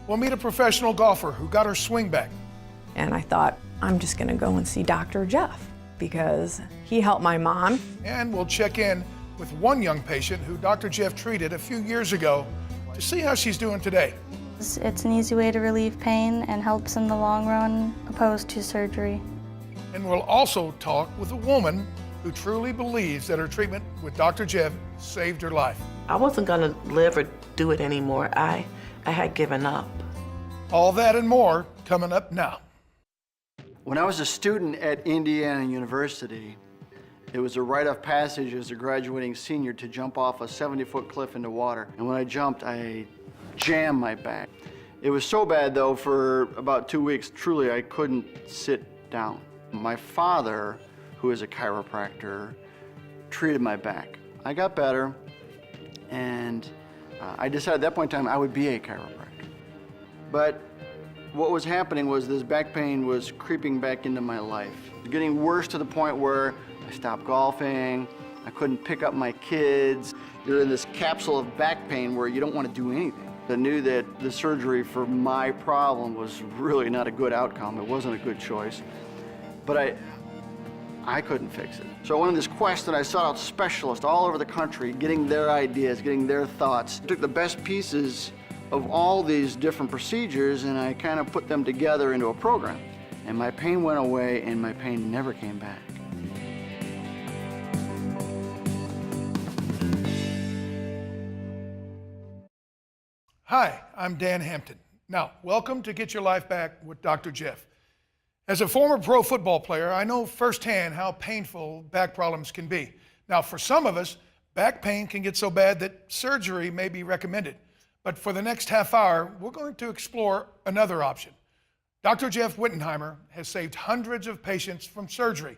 We'll meet a professional golfer who got her swing back. And I thought, I'm just gonna go and see Dr. Jeff because he helped my mom. And we'll check in with one young patient who Dr. Jeff treated a few years ago to see how she's doing today. It's an easy way to relieve pain and helps in the long run opposed to surgery. And we'll also talk with a woman who truly believes that her treatment with Dr. Jeff saved her life. I wasn't gonna live or do it anymore. I had given up. All that and more coming up now. When I was a student at Indiana University, it was a rite of passage as a graduating senior to jump off a 70-foot cliff into water. And when I jumped, I jammed my back. It was so bad, though, for about 2 weeks, truly, I couldn't sit down. My father, who is a chiropractor, treated my back. I got better, and I decided at that point in time I would be a chiropractor. But what was happening was this back pain was creeping back into my life. It was getting worse to the point where I stopped golfing, I couldn't pick up my kids. You're in this capsule of back pain where you don't want to do anything. I knew that the surgery for my problem was really not a good outcome. It wasn't a good choice. But I couldn't fix it. So I went on this quest and I sought out specialists all over the country, getting their ideas, getting their thoughts. I took the best pieces of all these different procedures and I kind of put them together into a program. And my pain went away and my pain never came back. Hi, I'm Dan Hampton. Now, welcome to Get Your Life Back with Dr. Jeff. As a former pro football player, I know firsthand how painful back problems can be. Now, for some of us, back pain can get so bad that surgery may be recommended. But for the next half hour, we're going to explore another option. Dr. Jeff Wittenheimer has saved hundreds of patients from surgery,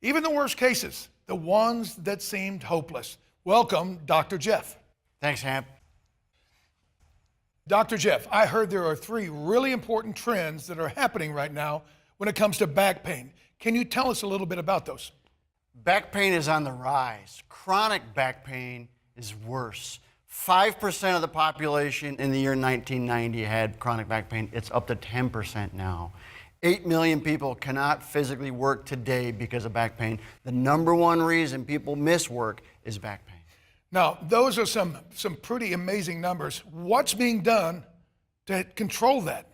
even the worst cases, the ones that seemed hopeless. Welcome, Dr. Jeff. Thanks, Hamp. Dr. Jeff, I heard there are 3 really important trends that are happening right now when it comes to back pain. Can you tell us a little bit about those? Back pain is on the rise. Chronic back pain is worse. 5% of the population in the year 1990 had chronic back pain. It's up to 10% now. 8 million people cannot physically work today because of back pain. The #1 reason people miss work is back pain. Now, those are some pretty amazing numbers. What's being done to control that?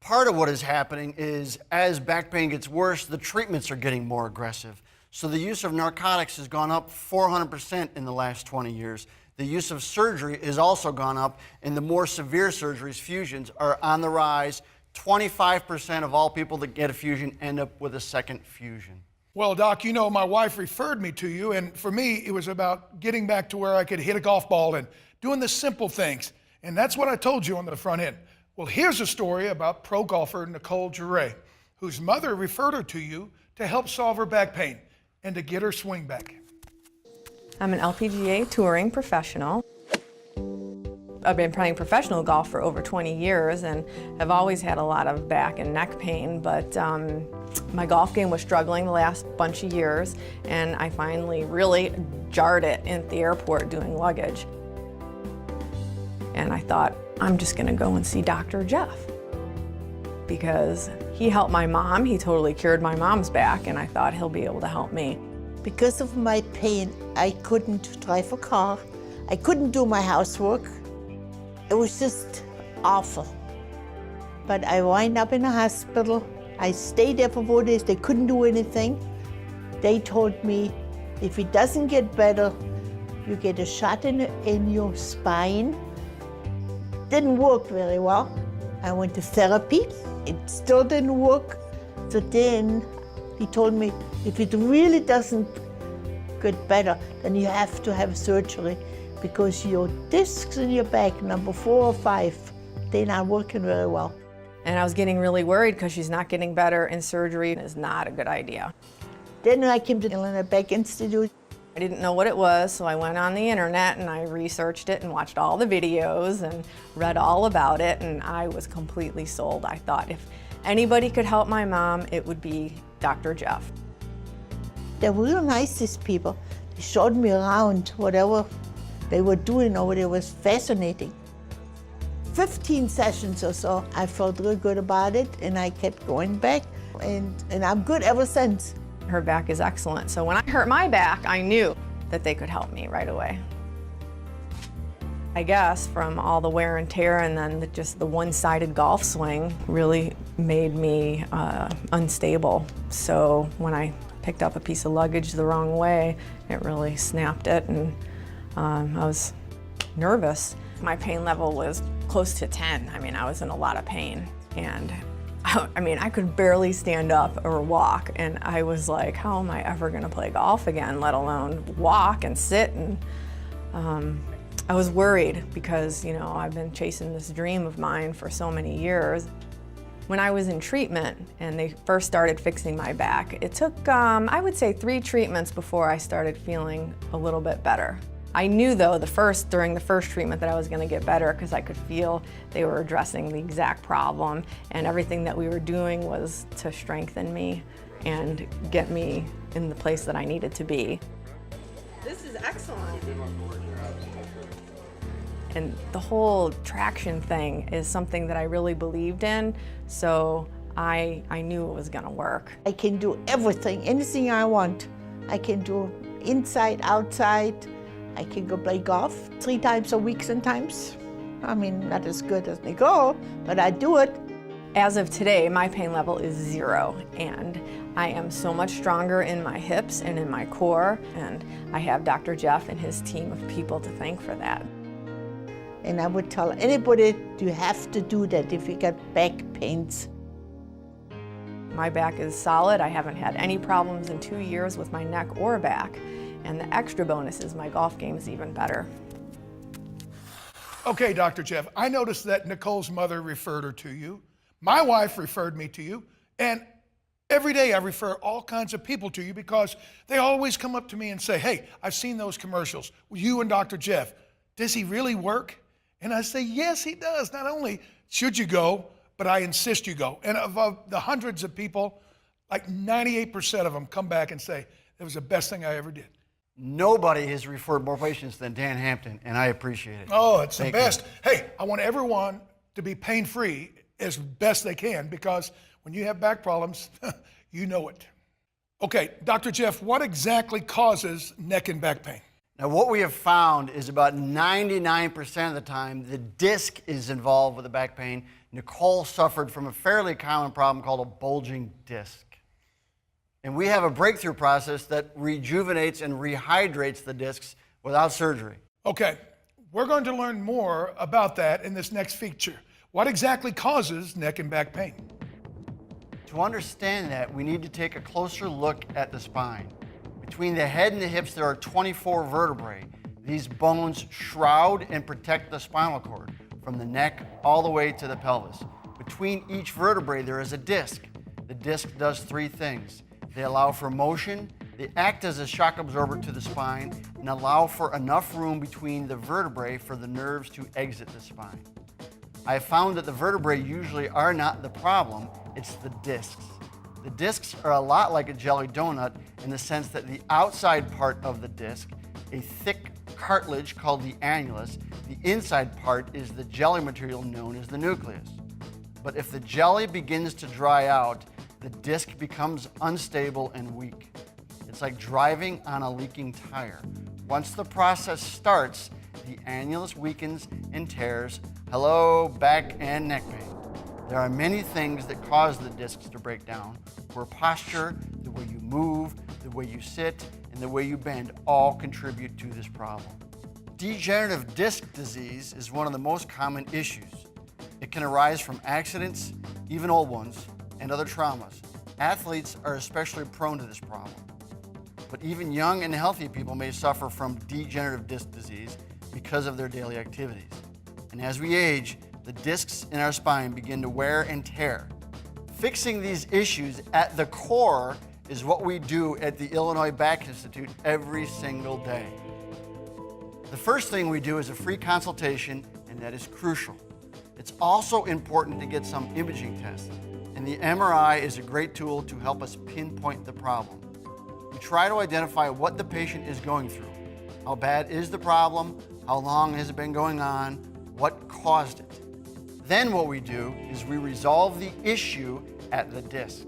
Part of what is happening is as back pain gets worse, the treatments are getting more aggressive. So the use of narcotics has gone up 400% in the last 20 years. The use of surgery has also gone up, and the more severe surgeries, fusions, are on the rise. 25% of all people that get a fusion end up with a second fusion. Well, Doc, you know, my wife referred me to you, and for me, it was about getting back to where I could hit a golf ball and doing the simple things. And that's what I told you on the front end. Well, here's a story about pro golfer Nicole Jaray, whose mother referred her to you to help solve her back pain and to get her swing back. I'm an LPGA touring professional. I've been playing professional golf for over 20 years and have always had a lot of back and neck pain, but my golf game was struggling the last bunch of years, and I finally really jarred it at the airport doing luggage. And I thought, I'm just gonna go and see Dr. Jeff because he helped my mom. He totally cured my mom's back, and I thought he'll be able to help me. Because of my pain, I couldn't drive a car. I couldn't do my housework. It was just awful. But I wound up in a hospital. I stayed there for 4 days. They couldn't do anything. They told me, if it doesn't get better, you get a shot in your spine. Didn't work very well. I went to therapy. It still didn't work. So then he told me, if it really doesn't get better, then you have to have surgery because your discs in your back, number 4 or 5, they're not working very well. And I was getting really worried because she's not getting better, and surgery is not a good idea. Then I came to the Illinois Back Institute. I didn't know what it was, so I went on the internet and I researched it and watched all the videos and read all about it, and I was completely sold. I thought if anybody could help my mom, it would be Dr. Jeff. They're real nice, these people. They showed me around whatever they were doing over there was fascinating. 15 sessions or so. I felt real good about it, and I kept going back, and I'm good ever since. Her back is excellent. So when I hurt my back, I knew that they could help me right away. I guess from all the wear and tear and then just the one-sided golf swing really made me unstable. So when I picked up a piece of luggage the wrong way, it really snapped it, and I was nervous. My pain level was close to 10. I mean, I was in a lot of pain, and I could barely stand up or walk, and I was like, how am I ever gonna play golf again, let alone walk and sit? And I was worried because, I've been chasing this dream of mine for so many years. When I was in treatment and they first started fixing my back, it took, I would say, 3 treatments before I started feeling a little bit better. I knew, though, during the first treatment that I was going to get better because I could feel they were addressing the exact problem, and everything that we were doing was to strengthen me and get me in the place that I needed to be. This is excellent. And the whole traction thing is something that I really believed in, so I knew it was going to work. I can do everything, anything I want. I can do inside, outside. I can go play golf 3 times a week sometimes. I mean, not as good as Nicole, but I do it. As of today, my pain level is 0, and I am so much stronger in my hips and in my core, and I have Dr. Jeff and his team of people to thank for that. And I would tell anybody, you have to do that if you get back pains. My back is solid. I haven't had any problems in 2 years with my neck or back. And the extra bonus is my golf game is even better. Okay, Dr. Jeff, I noticed that Nicole's mother referred her to you. My wife referred me to you. And every day I refer all kinds of people to you because they always come up to me and say, hey, I've seen those commercials with you and Dr. Jeff. Does he really work? And I say, yes, he does. Not only should you go, but I insist you go. And of the hundreds of people, like 98% of them come back and say, it was the best thing I ever did. Nobody has referred more patients than Dan Hampton, and I appreciate it. Oh, it's the Thank best. you. Hey, I want everyone to be pain-free as best they can because when you have back problems, you know it. Okay, Dr. Jeff, what exactly causes neck and back pain? Now, what we have found is about 99% of the time, the disc is involved with the back pain. Nicole suffered from a fairly common problem called a bulging disc. And we have a breakthrough process that rejuvenates and rehydrates the discs without surgery. Okay, we're going to learn more about that in this next feature. What exactly causes neck and back pain? To understand that, we need to take a closer look at the spine. Between the head and the hips, there are 24 vertebrae. These bones shroud and protect the spinal cord from the neck all the way to the pelvis. Between each vertebrae, there is a disc. The disc does 3 things. They allow for motion, they act as a shock absorber to the spine, and allow for enough room between the vertebrae for the nerves to exit the spine. I have found that the vertebrae usually are not the problem, it's the discs. The discs are a lot like a jelly donut in the sense that the outside part of the disc, a thick cartilage called the annulus, the inside part is the jelly material known as the nucleus. But if the jelly begins to dry out, the disc becomes unstable and weak. It's like driving on a leaking tire. Once the process starts, the annulus weakens and tears. Hello, back and neck pain. There are many things that cause the discs to break down. Poor posture, the way you move, the way you sit, and the way you bend all contribute to this problem. Degenerative disc disease is one of the most common issues. It can arise from accidents, even old ones, and other traumas. Athletes are especially prone to this problem. But even young and healthy people may suffer from degenerative disc disease because of their daily activities. And as we age, the discs in our spine begin to wear and tear. Fixing these issues at the core is what we do at the Illinois Back Institute every single day. The first thing we do is a free consultation, and that is crucial. It's also important to get some imaging tests, and the MRI is a great tool to help us pinpoint the problem. We try to identify what the patient is going through. How bad is the problem? How long has it been going on? What caused it? Then what we do is we resolve the issue at the disc,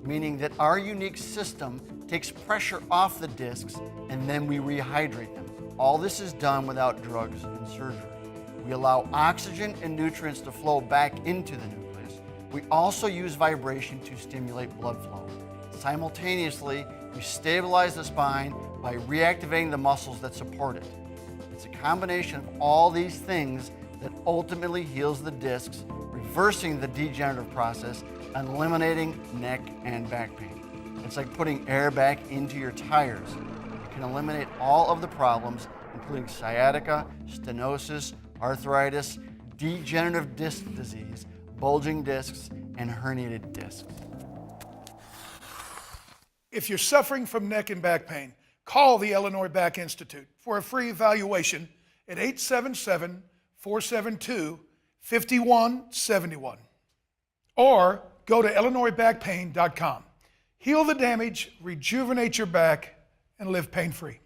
meaning that our unique system takes pressure off the discs and then we rehydrate them. All this is done without drugs and surgery. We allow oxygen and nutrients to flow back into the nucleus. We also use vibration to stimulate blood flow. Simultaneously, we stabilize the spine by reactivating the muscles that support it. It's a combination of all these things that ultimately heals the discs, reversing the degenerative process and eliminating neck and back pain. It's like putting air back into your tires. It can eliminate all of the problems, including sciatica, stenosis, arthritis, degenerative disc disease, bulging discs, and herniated discs. If you're suffering from neck and back pain, call the Illinois Back Institute for a free evaluation at 877-472-5171. Or go to illinoisbackpain.com. Heal the damage, rejuvenate your back, and live pain-free.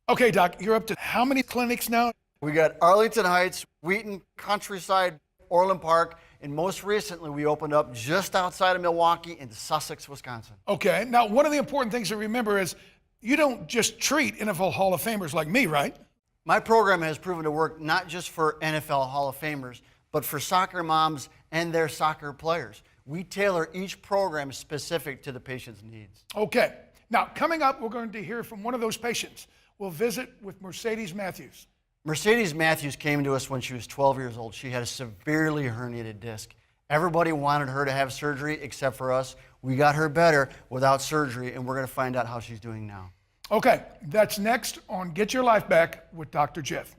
Okay, Doc, you're up to how many clinics now? We got Arlington Heights, Wheaton, Countryside, Orland Park, and most recently we opened up just outside of Milwaukee in Sussex, Wisconsin. Okay, now one of the important things to remember is you don't just treat NFL Hall of Famers like me, right? My program has proven to work not just for NFL Hall of Famers, but for soccer moms and their soccer players. We tailor each program specific to the patient's needs. Okay, now coming up, we're going to hear from one of those patients. We'll visit with Mercedes Matthews. Mercedes Matthews came to us when she was 12 years old. She had a severely herniated disc. Everybody wanted her to have surgery except for us. We got her better without surgery, and we're going to find out how she's doing now. Okay, that's next on Get Your Life Back with Dr. Jeff.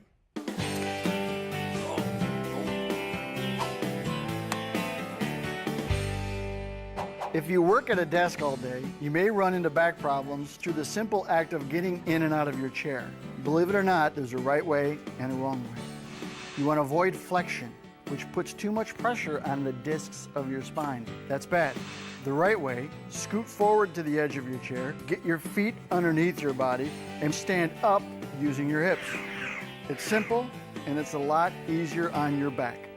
If you work at a desk all day, you may run into back problems through the simple act of getting in and out of your chair. Believe it or not, there's a right way and a wrong way. You want to avoid flexion, which puts too much pressure on the discs of your spine. That's bad. The right way, scoot forward to the edge of your chair, get your feet underneath your body, and stand up using your hips. It's simple, and it's a lot easier on your back.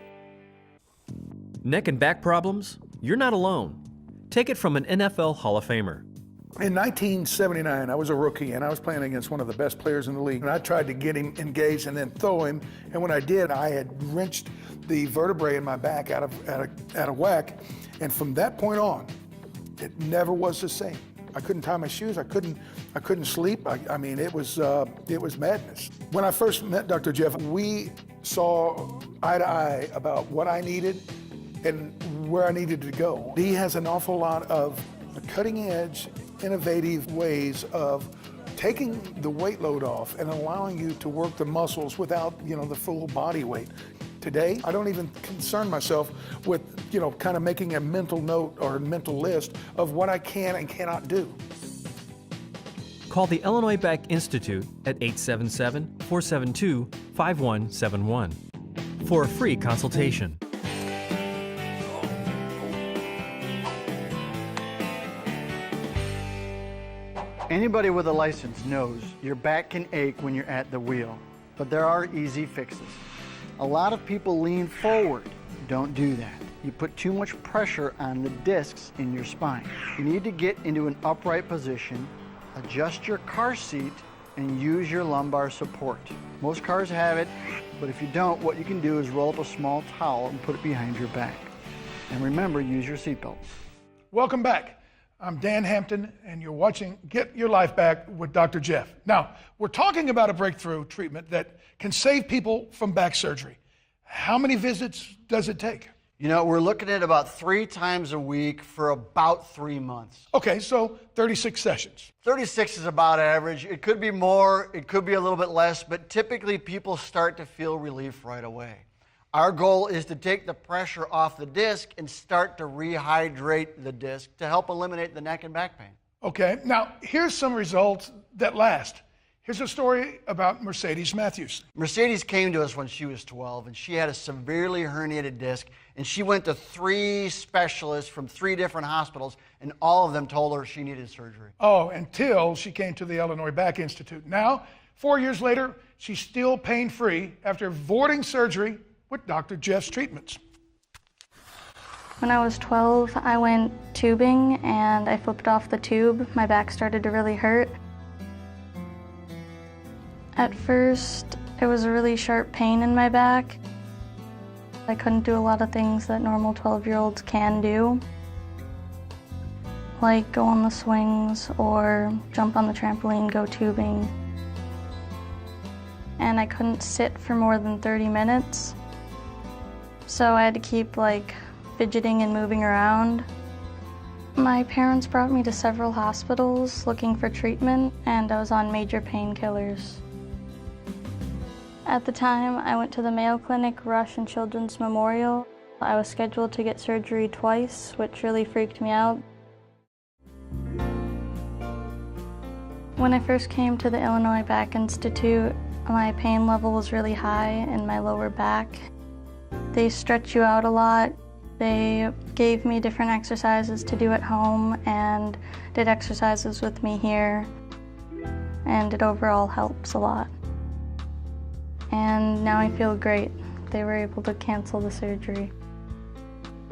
Neck and back problems? You're not alone. Take it from an NFL Hall of Famer. In 1979, I was a rookie, and I was playing against one of the best players in the league. And I tried to get him engaged and then throw him. And when I did, I had wrenched the vertebrae in my back out of whack. And from that point on, it never was the same. I couldn't tie my shoes. I couldn't sleep. I mean, it was madness. When I first met Dr. Jeff, we saw eye to eye about what I needed and where I needed to go. He has an awful lot of cutting edge, innovative ways of taking the weight load off and allowing you to work the muscles without, the full body weight. Today, I don't even concern myself with, kind of making a mental note or a mental list of what I can and cannot do. Call the Illinois Back Institute at 877-472-5171 for a free consultation. Anybody with a license knows your back can ache when you're at the wheel, but there are easy fixes. A lot of people lean forward. Don't do that. You put too much pressure on the discs in your spine. You need to get into an upright position, adjust your car seat, and use your lumbar support. Most cars have it, but if you don't, what you can do is roll up a small towel and put it behind your back. And remember, use your seatbelt. Welcome back. I'm Dan Hampton, and you're watching Get Your Life Back with Dr. Jeff. Now, we're talking about a breakthrough treatment that can save people from back surgery. How many visits does it take? We're looking at about 3 times a week for about 3 months. Okay, so 36 sessions. 36 is about average. It could be more, it could be a little bit less, but typically people start to feel relief right away. Our goal is to take the pressure off the disc and start to rehydrate the disc to help eliminate the neck and back pain. Okay, now here's some results that last. Here's a story about Mercedes Matthews. Mercedes came to us when she was 12, and she had a severely herniated disc, and she went to 3 specialists from 3 different hospitals, and all of them told her she needed surgery. Oh, until she came to the Illinois Back Institute. Now, 4 years later, she's still pain-free after avoiding surgery with Dr. Jeff's treatments. When I was 12, I went tubing and I flipped off the tube. My back started to really hurt. At first, it was a really sharp pain in my back. I couldn't do a lot of things that normal 12-year-olds can do, like go on the swings or jump on the trampoline, go tubing. And I couldn't sit for more than 30 minutes. So I had to keep fidgeting and moving around. My parents brought me to several hospitals looking for treatment, and I was on major painkillers. At the time, I went to the Mayo Clinic, Rush, and Children's Memorial. I was scheduled to get surgery twice, which really freaked me out. When I first came to the Illinois Back Institute, my pain level was really high in my lower back. They stretch you out a lot. They gave me different exercises to do at home and did exercises with me here, and it overall helps a lot. And now I feel great. They were able to cancel the surgery.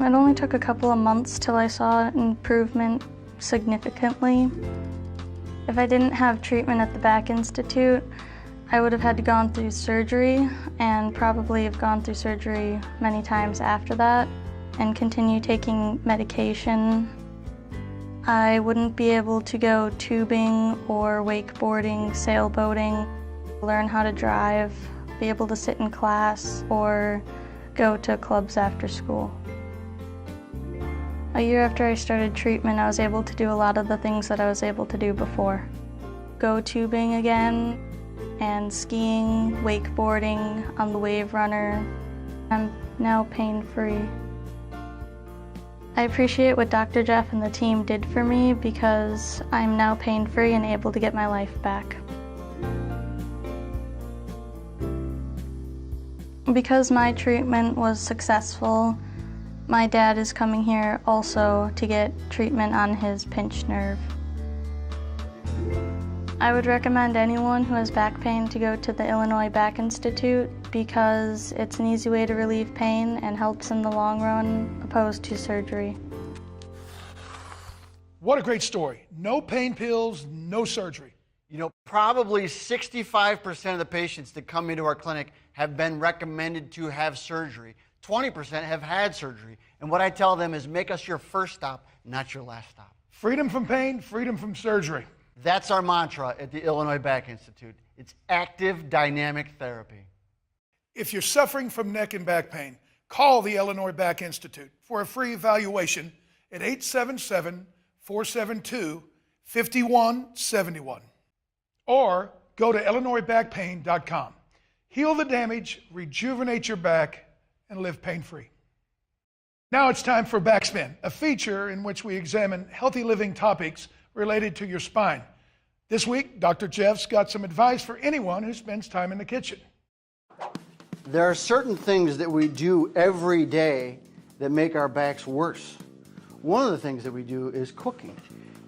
It only took a couple of months till I saw improvement significantly. If I didn't have treatment at the Back Institute, I would have had to gone through surgery and probably have gone through surgery many times after that and continue taking medication. I wouldn't be able to go tubing or wakeboarding, sailboating, learn how to drive, be able to sit in class, or go to clubs after school. A year after I started treatment, I was able to do a lot of the things that I was able to do before. Go tubing again, and skiing, wakeboarding, on the wave runner. I'm now pain-free. I appreciate what Dr. Jeff and the team did for me because I'm now pain-free and able to get my life back. Because my treatment was successful, my dad is coming here also to get treatment on his pinched nerve. I would recommend anyone who has back pain to go to the Illinois Back Institute because it's an easy way to relieve pain and helps in the long run opposed to surgery. What a great story. No pain pills, no surgery. You know, probably 65% of the patients that come into our clinic have been recommended to have surgery. 20% have had surgery. And what I tell them is make us your first stop, not your last stop. Freedom from pain, freedom from surgery. That's our mantra at the Illinois Back Institute. It's active dynamic therapy. If you're suffering from neck and back pain, call the Illinois Back Institute for a free evaluation at 877-472-5171. Or go to illinoisbackpain.com. Heal the damage, rejuvenate your back, and live pain-free. Now it's time for Backspin, a feature in which we examine healthy living topics related to your spine. This week, Dr. Jeff's got some advice for anyone who spends time in the kitchen. There are certain things that we do every day that make our backs worse. One of the things that we do is cooking.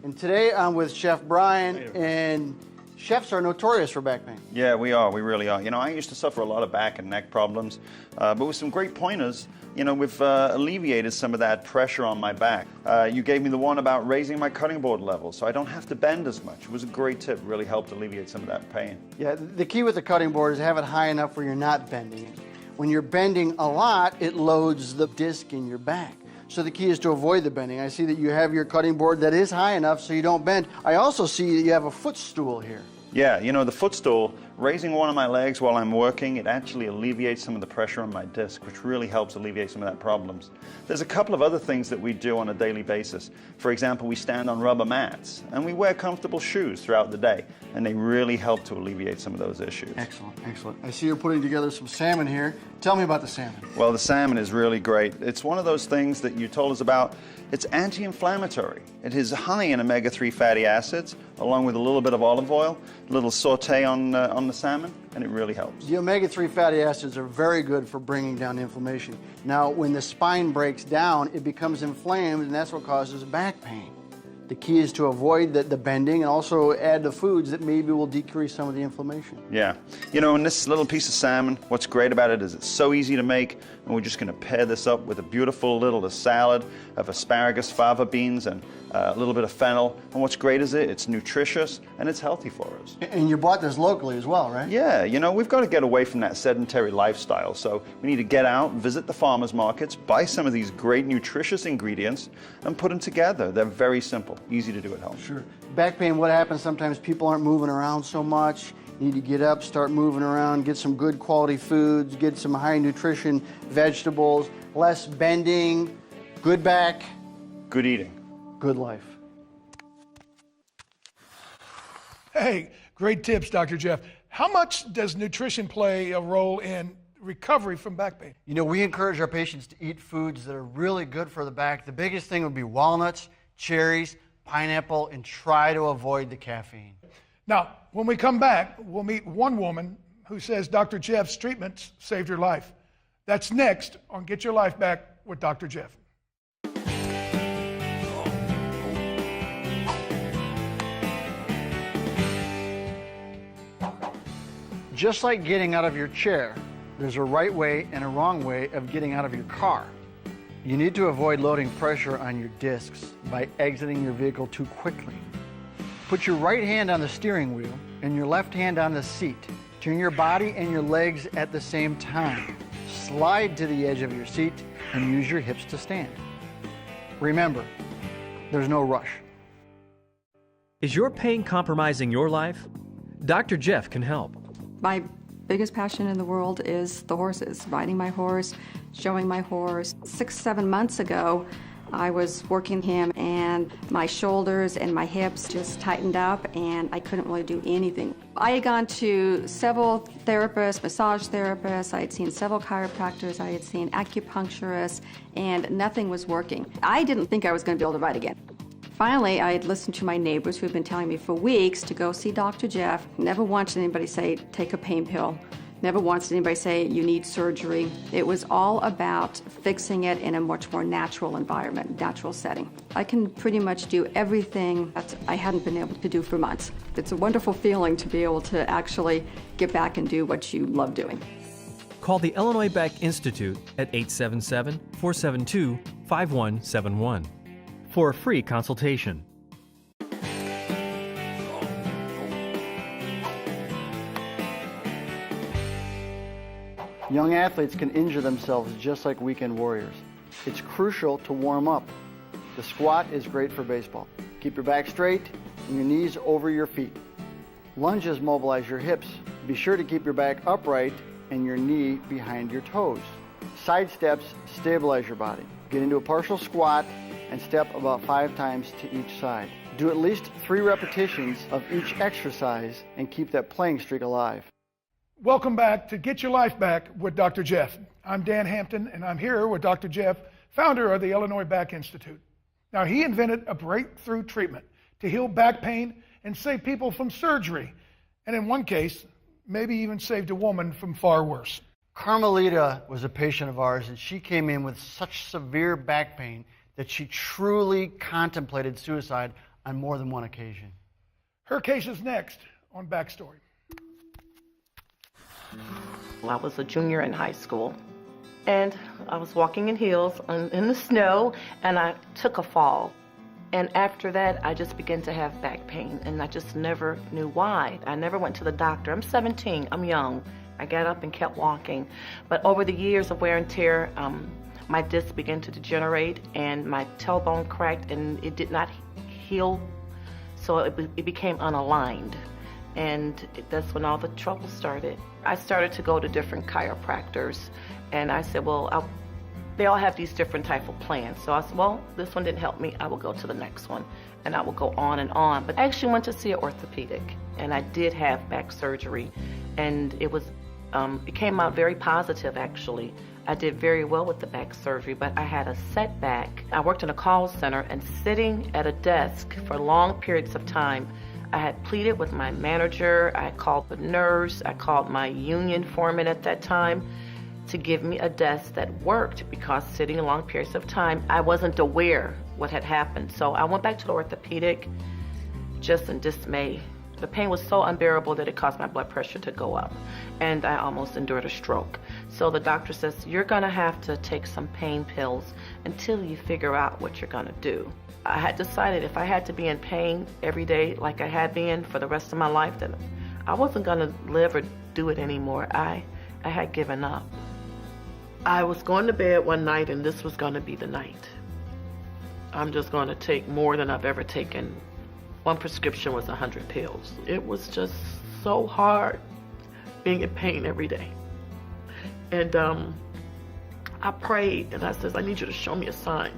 And today I'm with Chef Brian, and chefs are notorious for back pain. Yeah, we are. We really are. You know, I used to suffer a lot of back and neck problems, but with some great pointers, you know, we've alleviated some of that pressure on my back. You gave me the one about raising my cutting board level so I don't have to bend as much. It was a great tip. It really helped alleviate some of that pain. Yeah, the key with the cutting board is have it high enough where you're not bending it. When you're bending a lot, it loads the disc in your back. So the key is to avoid the bending. I see that you have your cutting board that is high enough so you don't bend. I also see that you have a footstool here. Yeah, you know, the footstool, raising one of my legs while I'm working, it actually alleviates some of the pressure on my disc, which really helps alleviate some of that problems. There's a couple of other things that we do on a daily basis. For example, we stand on rubber mats, and we wear comfortable shoes throughout the day, and they really help to alleviate some of those issues. Excellent, excellent. I see you're putting together some salmon here. Tell me about the salmon. Well, the salmon is really great. It's one of those things that you told us about. It's anti-inflammatory. It is high in omega-3 fatty acids, along with a little bit of olive oil, a little saute on the salmon, and it really helps. The omega-3 fatty acids are very good for bringing down inflammation. Now, when the spine breaks down, it becomes inflamed, and that's what causes back pain. The key is to avoid the bending and also add the foods that maybe will decrease some of the inflammation. Yeah. You know, and this little piece of salmon, what's great about it is it's so easy to make, and we're just going to pair this up with a beautiful little salad of asparagus, fava beans, and a little bit of fennel. And what's great is it's nutritious and it's healthy for us. And you bought this locally as well, right? Yeah, you know, we've got to get away from that sedentary lifestyle. So we need to get out, visit the farmers markets, buy some of these great nutritious ingredients, and put them together. They're very simple, easy to do at home. Sure. Back pain, what happens sometimes people aren't moving around so much. You need to get up, start moving around, get some good quality foods, get some high nutrition vegetables, less bending, good back. Good eating. Good life. Hey, great tips, Dr. Jeff. How much does nutrition play a role in recovery from back pain? You know, we encourage our patients to eat foods that are really good for the back. The biggest thing would be walnuts, cherries, pineapple, and try to avoid the caffeine. Now, when we come back, we'll meet one woman who says Dr. Jeff's treatments saved her life. That's next on Get Your Life Back with Dr. Jeff. Just like getting out of your chair, there's a right way and a wrong way of getting out of your car. You need to avoid loading pressure on your discs by exiting your vehicle too quickly. Put your right hand on the steering wheel and your left hand on the seat. Turn your body and your legs at the same time. Slide to the edge of your seat and use your hips to stand. Remember, there's no rush. Is your pain compromising your life? Dr. Jeff can help. My biggest passion in the world is the horses, riding my horse, showing my horse. 6-7 months ago, I was working him and my shoulders and my hips just tightened up and I couldn't really do anything. I had gone to several therapists, massage therapists, I had seen several chiropractors, I had seen acupuncturists, and nothing was working. I didn't think I was going to be able to ride again. Finally, I had listened to my neighbors who had been telling me for weeks to go see Dr. Jeff. Never once did anybody say, take a pain pill. Never once did anybody say, you need surgery. It was all about fixing it in a much more natural environment, natural setting. I can pretty much do everything that I hadn't been able to do for months. It's a wonderful feeling to be able to actually get back and do what you love doing. Call the Illinois Back Institute at 877-472-5171 for a free consultation. Young athletes can injure themselves just like weekend warriors. It's crucial to warm up. The squat is great for baseball. Keep your back straight and your knees over your feet. Lunges mobilize your hips. Be sure to keep your back upright and your knee behind your toes. Side steps stabilize your body. Get into a partial squat and step about 5 times to each side. Do at least 3 repetitions of each exercise and keep that playing streak alive. Welcome back to Get Your Life Back with Dr. Jeff. I'm Dan Hampton, and I'm here with Dr. Jeff, founder of the Illinois Back Institute. Now, he invented a breakthrough treatment to heal back pain and save people from surgery, and in one case, maybe even saved a woman from far worse. Carmelita was a patient of ours, and she came in with such severe back pain that she truly contemplated suicide on more than one occasion. Her case is next on Backstory. I was a junior in high school, and I was walking in heels in the snow, and I took a fall. And after that, I just began to have back pain, and I just never knew why. I never went to the doctor. I'm 17, I'm young. I got up and kept walking. But over the years of wear and tear, my disc began to degenerate, and my tailbone cracked, and it did not heal, so it became unaligned. And that's when all the trouble started. I started to go to different chiropractors, and I said, well, they all have these different type of plans. So I said, well, this one didn't help me. I will go to the next one, and I will go on and on. But I actually went to see an orthopedic, and I did have back surgery, and it came out very positive, actually. I did very well with the back surgery, but I had a setback. I worked in a call center, and sitting at a desk for long periods of time, I had pleaded with my manager, I called the nurse, I called my union foreman at that time, to give me a desk that worked, because sitting long periods of time, I wasn't aware what had happened. So I went back to the orthopedic just in dismay. The pain was so unbearable that it caused my blood pressure to go up, and I almost endured a stroke. So the doctor says, you're gonna have to take some pain pills until you figure out what you're gonna do. I had decided if I had to be in pain every day like I had been for the rest of my life, then I wasn't gonna live or do it anymore. I had given up. I was going to bed one night, and this was gonna be the night. I'm just gonna take more than I've ever taken. One prescription was 100 pills. It was just so hard being in pain every day. And I prayed, and I said, I need you to show me a sign.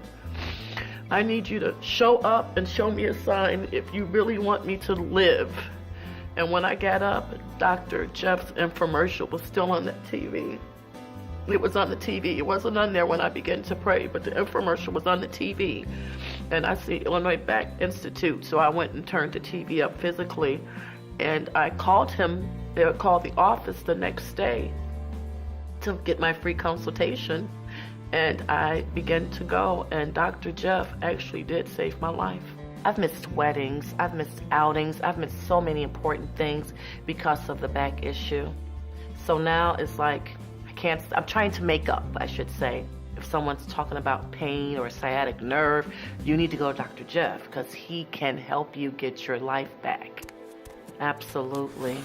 I need you to show up and show me a sign if you really want me to live. And when I got up, Dr. Jeff's infomercial was still on that TV. It was on the TV. It wasn't on there when I began to pray, but the infomercial was on the TV. And I see Illinois Back Institute, so I went and turned the TV up physically, and I called him. They called the office the next day to get my free consultation, and I began to go, and Dr. Jeff actually did save my life. I've missed weddings, I've missed outings, I've missed so many important things because of the back issue. So now it's like, I'm trying to make up, I should say. If someone's talking about pain or a sciatic nerve, you need to go to Dr. Jeff, because he can help you get your life back. Absolutely.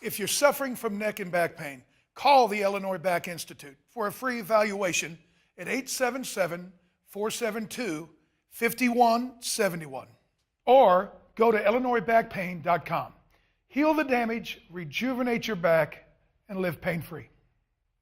If you're suffering from neck and back pain, call the Illinois Back Institute for a free evaluation at 877-472-5171. Or go to illinoisbackpain.com. Heal the damage, rejuvenate your back, and live pain-free.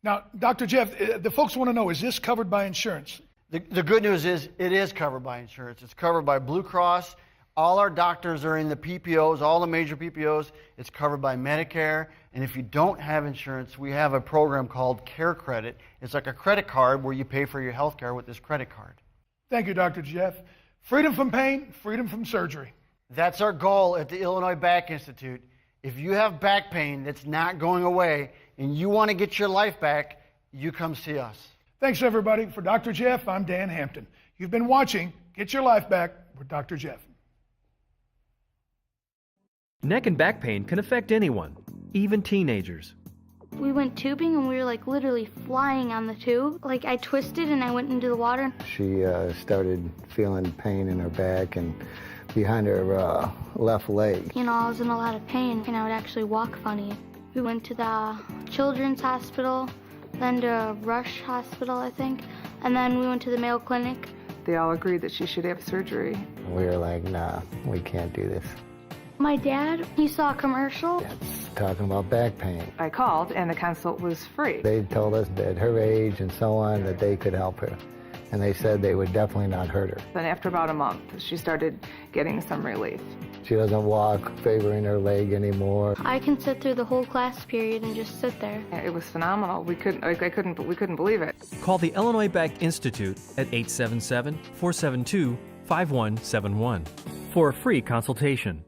Now, Dr. Jeff, the folks want to know, is this covered by insurance? The good news is it is covered by insurance. It's covered by Blue Cross. All our doctors are in the PPOs, all the major PPOs. It's covered by Medicare. And if you don't have insurance, we have a program called Care Credit. It's like a credit card where you pay for your health care with this credit card. Thank you, Dr. Jeff. Freedom from pain, freedom from surgery. That's our goal at the Illinois Back Institute. If you have back pain that's not going away and you want to get your life back, you come see us. Thanks, everybody. For Dr. Jeff, I'm Dan Hampton. You've been watching Get Your Life Back with Dr. Jeff. Neck and back pain can affect anyone, even teenagers. We went tubing and we were like literally flying on the tube. Like I twisted and I went into the water. She started feeling pain in her back and behind her left leg. You know, I was in a lot of pain and I would actually walk funny. We went to the Children's Hospital, then to Rush Hospital, I think, and then we went to the Mayo Clinic. They all agreed that she should have surgery. We were like, nah, we can't do this. My dad, he saw a commercial. It's talking about back pain. I called and the consult was free. They told us that her age and so on, that they could help her. And they said they would definitely not hurt her. Then after about a month, she started getting some relief. She doesn't walk favoring her leg anymore. I can sit through the whole class period and just sit there. It was phenomenal. We couldn't believe it. Call the Illinois Back Institute at 877-472-5171 for a free consultation.